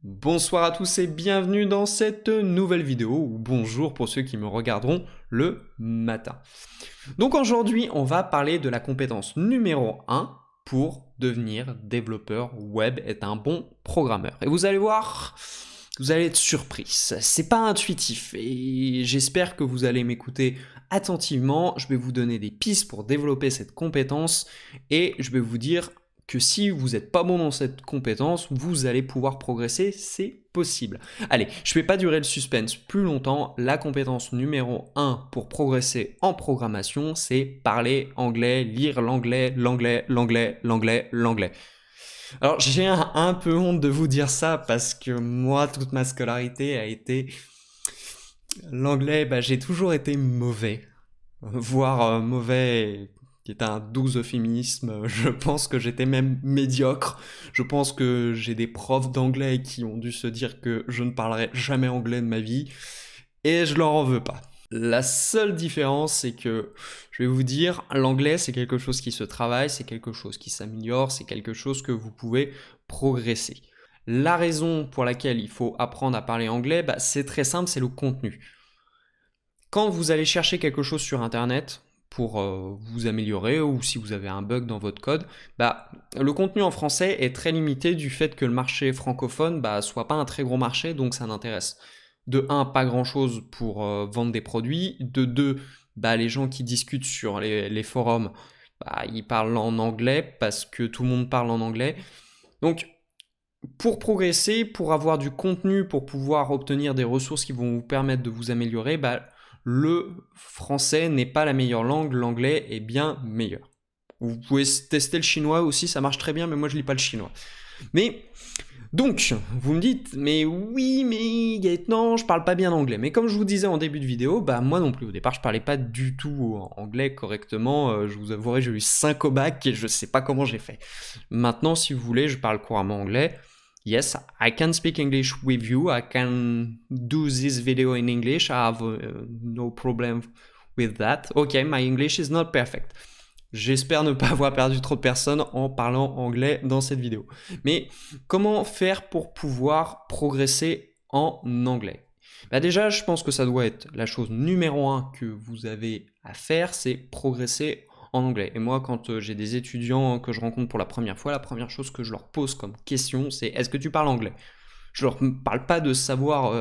Bonsoir à tous et bienvenue dans cette nouvelle vidéo, ou bonjour pour ceux qui me regarderont le matin. Donc aujourd'hui, on va parler de la compétence numéro 1 pour devenir développeur web et un bon programmeur. Et vous allez voir, vous allez être surpris, c'est pas intuitif et j'espère que vous allez m'écouter attentivement. Je vais vous donner des pistes pour développer cette compétence et je vais vous dire que si vous n'êtes pas bon dans cette compétence, vous allez pouvoir progresser, c'est possible. Allez, je ne vais pas durer le suspense plus longtemps. La compétence numéro 1 pour progresser en programmation, c'est parler anglais, lire l'anglais. Alors j'ai un peu honte de vous dire ça parce que moi, toute ma scolarité a été... L'anglais, j'ai toujours été mauvais, voire mauvais qui est un doux euphémisme. Je pense que j'étais même médiocre. Je pense que j'ai des profs d'anglais qui ont dû se dire que je ne parlerai jamais anglais de ma vie, et je leur en veux pas. La seule différence, c'est que, je vais vous dire, l'anglais, c'est quelque chose qui se travaille, c'est quelque chose qui s'améliore, c'est quelque chose que vous pouvez progresser. La raison pour laquelle il faut apprendre à parler anglais, c'est très simple, c'est le contenu. Quand vous allez chercher quelque chose sur Internet pour vous améliorer, ou si vous avez un bug dans votre code, le contenu en français est très limité du fait que le marché francophone soit pas un très gros marché, donc ça n'intéresse de 1, pas grand chose pour vendre des produits, de 2, les gens qui discutent sur les forums, ils parlent en anglais parce que tout le monde parle en anglais. Donc pour progresser, pour avoir du contenu, pour pouvoir obtenir des ressources qui vont vous permettre de vous améliorer, le français n'est pas la meilleure langue, l'anglais est bien meilleur. Vous pouvez tester le chinois aussi, ça marche très bien, mais moi je lis pas le chinois. Mais donc, vous me dites, mais oui, mais Gaëtan, je parle pas bien anglais. Mais comme je vous disais en début de vidéo, moi non plus. Au départ, je parlais pas du tout anglais correctement. Je vous avouerai, j'ai eu 5 au bac et je sais pas comment j'ai fait. Maintenant, si vous voulez, je parle couramment anglais. Yes, I can speak English with you. I can do this video in English. I have no problem with that. Okay, my English is not perfect. J'espère ne pas avoir perdu trop de personnes en parlant anglais dans cette vidéo. Mais comment faire pour pouvoir progresser en anglais ? Déjà, je pense que ça doit être la chose numéro 1 que vous avez à faire, c'est progresser en anglais. Et moi, quand j'ai des étudiants que je rencontre pour la première fois, la première chose que je leur pose comme question, c'est « Est-ce que tu parles anglais ?» Je leur parle pas de savoir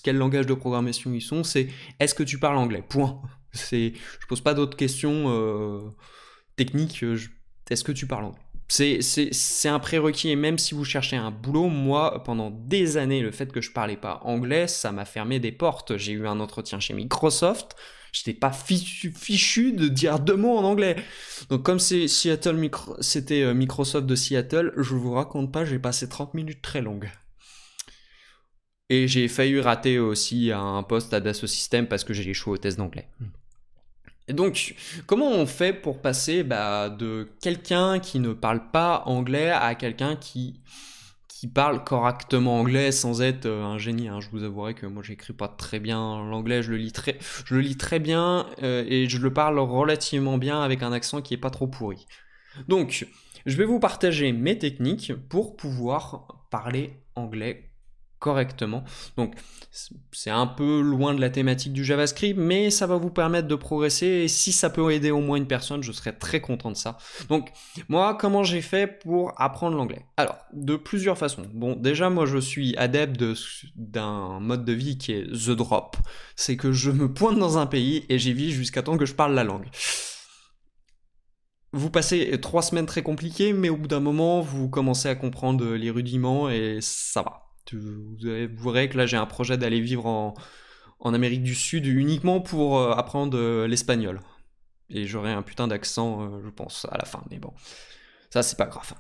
quel langage de programmation ils sont, c'est « Est-ce que tu parles anglais ?» Point. Je pose pas d'autres questions techniques. Est-ce que tu parles anglais ? C'est un prérequis, et même si vous cherchez un boulot, moi, pendant des années, le fait que je parlais pas anglais, ça m'a fermé des portes. J'ai eu un entretien chez Microsoft, j'étais pas fichu de dire 2 mots en anglais. Donc comme c'était Microsoft de Seattle, je vous raconte pas, j'ai passé 30 minutes très longues. Et j'ai failli rater aussi un poste à Dassault Systèmes parce que j'ai échoué au test d'anglais. Et donc, comment on fait pour passer de quelqu'un qui ne parle pas anglais à quelqu'un qui parle correctement anglais sans être un génie, hein. Je vous avouerai que moi j'écris pas très bien l'anglais, je le lis très bien et je le parle relativement bien avec un accent qui est pas trop pourri. Donc, je vais vous partager mes techniques pour pouvoir parler anglais correctement. Donc c'est un peu loin de la thématique du JavaScript, mais ça va vous permettre de progresser, et si ça peut aider au moins une personne, je serais très content de ça. Donc moi, comment j'ai fait pour apprendre l'anglais ? Alors, de plusieurs façons. Bon, déjà, moi je suis adepte d'un mode de vie qui est the drop. C'est que je me pointe dans un pays et j'y vis jusqu'à temps que je parle la langue. Vous passez 3 semaines très compliquées, mais au bout d'un moment, vous commencez à comprendre les rudiments et ça va. Vous verrez que là, j'ai un projet d'aller vivre en Amérique du Sud uniquement pour apprendre l'espagnol. Et j'aurai un putain d'accent, je pense, à la fin, mais bon, ça, c'est pas grave.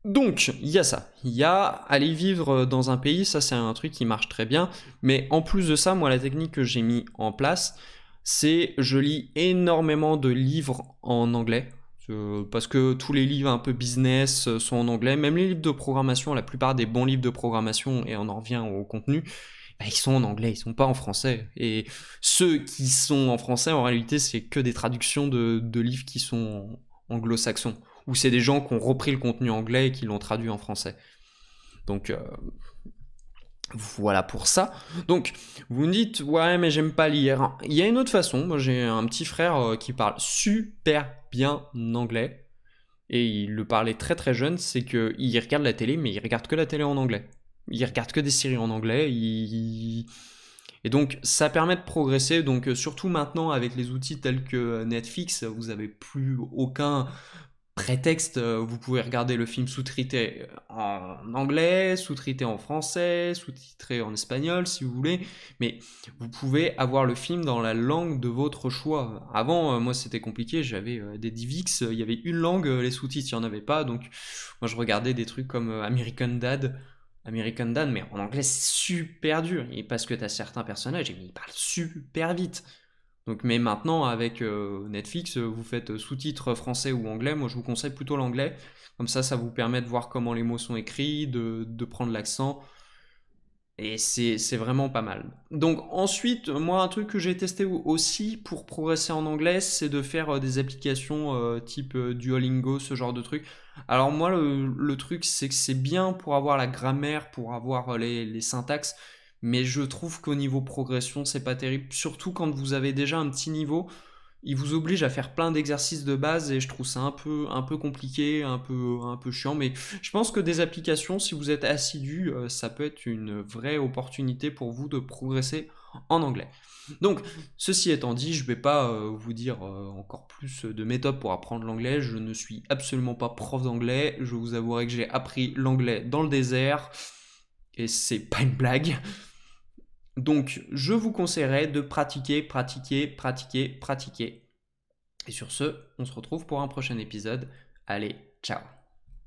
Donc, il y a ça. Il y a aller vivre dans un pays, ça, c'est un truc qui marche très bien. Mais en plus de ça, moi, la technique que j'ai mis en place, c'est je lis énormément de livres en anglais. Parce que tous les livres un peu business sont en anglais, même les livres de programmation, la plupart des bons livres de programmation, et on en revient au contenu, ils sont en anglais, ils sont pas en français. Et ceux qui sont en français, en réalité, c'est que des traductions de livres qui sont anglo-saxons, ou c'est des gens qui ont repris le contenu anglais et qui l'ont traduit en français. Donc voilà pour ça. Donc vous me dites ouais mais j'aime pas lire. Il y a une autre façon. Moi j'ai un petit frère qui parle super bien anglais et il le parlait très très jeune. C'est que il regarde la télé mais il regarde que la télé en anglais. Il regarde que des séries en anglais. Et donc ça permet de progresser. Donc surtout maintenant avec les outils tels que Netflix, vous avez plus aucun prétexte, vous pouvez regarder le film sous-titré en anglais, sous-titré en français, sous-titré en espagnol si vous voulez, mais vous pouvez avoir le film dans la langue de votre choix. Avant, moi c'était compliqué, j'avais des DivX, il y avait une langue, les sous-titres il n'y en avait pas, donc moi je regardais des trucs comme American Dad, mais en anglais c'est super dur, et parce que tu as certains personnages, et ils parlent super vite. Donc, mais maintenant, avec Netflix, vous faites sous-titres français ou anglais. Moi, je vous conseille plutôt l'anglais. Comme ça vous permet de voir comment les mots sont écrits, de prendre l'accent. Et c'est vraiment pas mal. Donc ensuite, moi, un truc que j'ai testé aussi pour progresser en anglais, c'est de faire des applications type Duolingo, ce genre de truc. Alors moi, le truc, c'est que c'est bien pour avoir la grammaire, pour avoir les syntaxes, mais je trouve qu'au niveau progression, c'est pas terrible. Surtout quand vous avez déjà un petit niveau, il vous oblige à faire plein d'exercices de base et je trouve ça un peu compliqué, un peu chiant. Mais je pense que des applications, si vous êtes assidu, ça peut être une vraie opportunité pour vous de progresser en anglais. Donc, ceci étant dit, je ne vais pas vous dire encore plus de méthodes pour apprendre l'anglais. Je ne suis absolument pas prof d'anglais. Je vous avouerai que j'ai appris l'anglais dans le désert et c'est pas une blague. Donc, je vous conseillerais de pratiquer, pratiquer, pratiquer, pratiquer. Et sur ce, on se retrouve pour un prochain épisode. Allez, ciao!